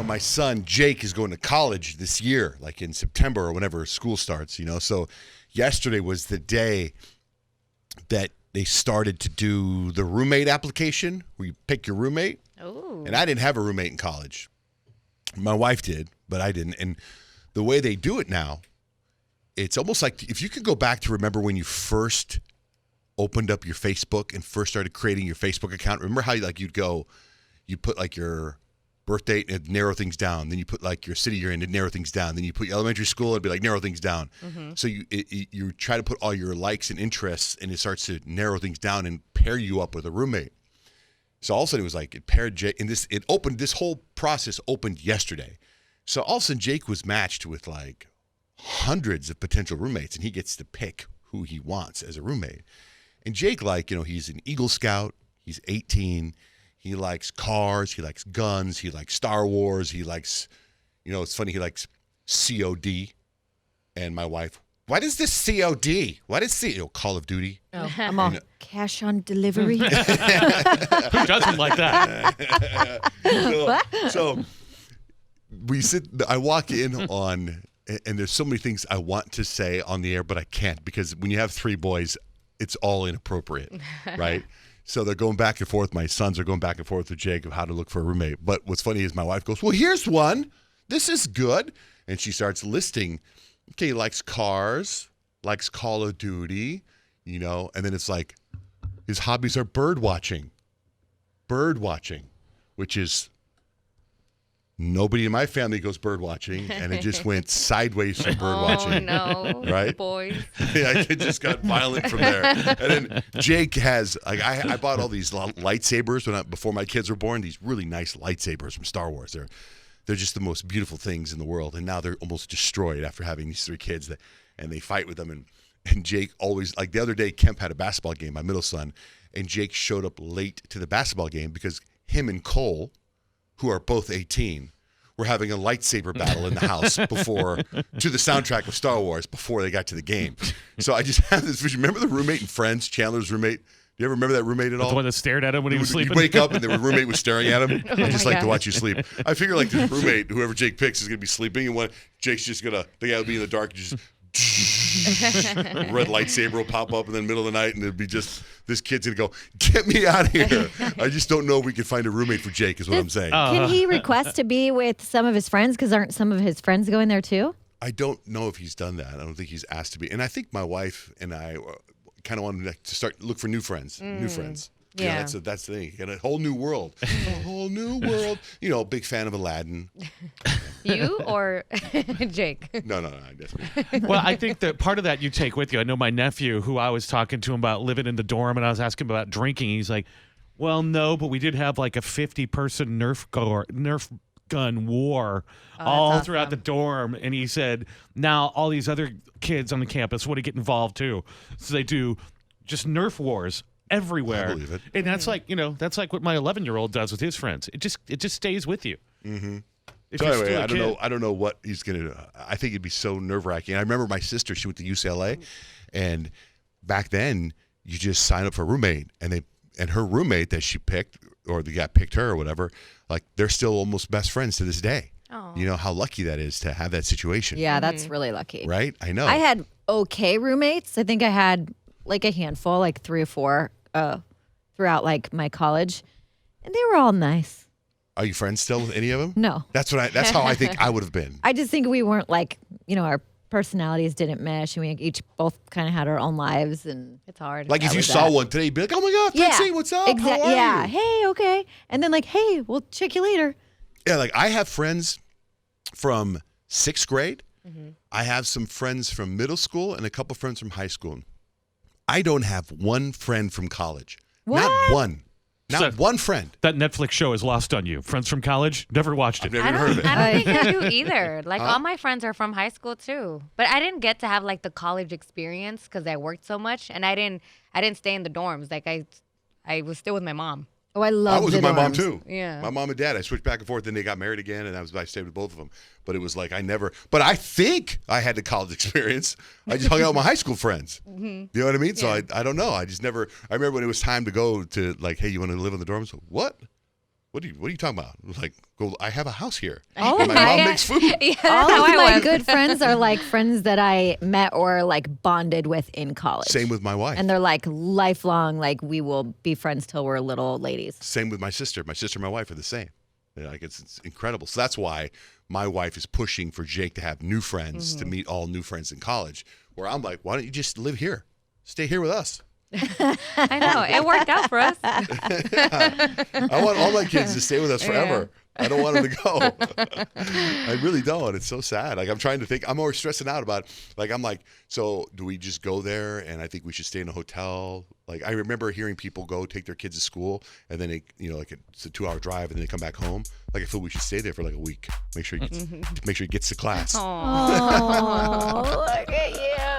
my son Jake is going to college this year, like in September or whenever school starts, So yesterday was the day that they started to do the roommate application where you pick your roommate. Ooh. And I didn't have a roommate in college. My wife did, but I didn't. And the way they do it now, it's almost like if you could go back to remember when you first opened up your Facebook and first started creating your Facebook account. Remember how you'd put like your birth date and narrow things down. Then you put like your city you're in and narrow things down. Then you put your elementary school and it'd be like narrow things down. Mm-hmm. So you try to put all your likes and interests and it starts to narrow things down and pair you up with a roommate. So all of a sudden it was like it paired Jake and this whole process opened yesterday. So all of a sudden Jake was matched with like hundreds of potential roommates and he gets to pick who he wants as a roommate. And Jake, he's an Eagle Scout. He's 18. He likes cars. He likes guns. He likes Star Wars. He likes, it's funny. He likes COD. And my wife, what is this COD? What is Call of Duty? Oh, I'm all cash on delivery. Who doesn't like that? So I walk in on, and there's so many things I want to say on the air, but I can't because when you have three boys, it's all inappropriate, right? So they're going back and forth. My sons are going back and forth with Jake of how to look for a roommate. But what's funny is my wife goes, well, here's one. This is good. And she starts listing, okay, he likes cars, likes Call of Duty, and then it's like his hobbies are bird watching, which is nobody in my family goes bird watching, and it just went sideways from bird watching. Oh, no. Right? Boys. Yeah, it just got violent from there. And then Jake has, I bought all these lightsabers before my kids were born, these really nice lightsabers from Star Wars. They're just the most beautiful things in the world, and now they're almost destroyed after having these three kids, and they fight with them. And Jake always, like the other day, Kemp had a basketball game, my middle son, and Jake showed up late to the basketball game because him and Cole, who are both 18, were having a lightsaber battle in the house to the soundtrack of Star Wars before they got to the game. So I just have this vision. Remember the roommate in Friends, Chandler's roommate? Do you ever remember that roommate at all? The one that stared at him when he was sleeping? You wake up and the roommate was staring at him. I just my like to God. watch you sleep. I figure like this roommate, whoever Jake picks, is going to be sleeping, and Jake's just going to, the guy will be in the dark and just red lightsaber will pop up in the middle of the night, and it'll be just, this kid's going to go, get me out of here. I just don't know if we can find a roommate for Jake is what I'm saying. Can he request to be with some of his friends? Because aren't some of his friends going there too? I don't know if he's done that. I don't think he's asked to be. And I think my wife and I kind of wanted to look for new friends. Yeah. That's the thing. Got a whole new world. A whole new world. Big fan of Aladdin. You or Jake? No, I guess me. Well, I think that part of that you take with you. I know my nephew, who I was talking to him about living in the dorm, and I was asking him about drinking. He's like, well, no, but we did have like a 50-person Nerf gun war all awesome. throughout the dorm. And he said, now all these other kids on the campus want to get involved too. So they do just Nerf wars everywhere. I believe it. And that's like, that's like what my 11-year-old does with his friends. It just stays with you. Mm-hmm. If So you're anyway, still a kid. I don't know what he's going to do. I think it'd be so nerve-wracking. I remember my sister, she went to UCLA, and back then you just sign up for a roommate, and her roommate that she picked, or the guy picked her or whatever, like they're still almost best friends to this day. Oh. You know how lucky that is to have that situation. Yeah, that's really lucky. Right? I know. I had okay roommates. I think I had like a handful, like 3 or 4 throughout like my college, and they were all nice. Are you friends still with any of them? No. That's how I think I would have been. I just think we weren't like, our personalities didn't mesh, and we each both kind of had our own lives, and It's hard. Like if you was saw that. one today, you'd be like, "Oh my God, Fancy, what's up? How are yeah. you?" Hey, okay. And then like, hey, we'll check you later. Yeah, like I have friends from 6th grade. Mm-hmm. I have some friends from middle school and a couple friends from high school. I don't have one friend from college. What? Not one. Not So- one friend. That Netflix show is lost on you. Friends from college? Never watched it. I've never I even heard of it. don't think I do either. Like all my friends are from high school too, but I didn't get to have like the college experience because I worked so much, and I didn't stay in the dorms. Like I was still with my mom. Oh, I love I was the with my mom dorms. too. Yeah. My mom and dad. I switched back and forth. Then they got married again, and I stayed with both of them. But it was like But I think I had the college experience. I just hung out with my high school friends. Mm-hmm. You know what I mean? So Yeah. I don't know. I just never. I remember when it was time to go to like, hey, you want to live in the dorms? What what are you talking about? I was like, well, I have a house here. Oh and my mom makes food. Yeah, that's All how of I my was. good friends are like friends that I met or like bonded with in college. Same with my wife. And they're like lifelong, like we will be friends till we're little old ladies. Same with my sister. My sister and my wife are the same. Like it's incredible. So that's why my wife is pushing for Jake to have new friends, to meet all new friends in college. Where I'm like, why don't you just live here? Stay here with us. I know. It worked out for us. I want all my kids to stay with us forever. I don't want them to go. I really don't. It's so sad. Like I'm trying to think. I'm always stressing out about. Like I'm like, so do we just go there? And I think we should stay in a hotel. Like I remember hearing people go take their kids to school, and then like it's a 2-hour drive, and then they come back home. Like I feel we should stay there for like a week. Make sure he gets to class. Oh, look at you.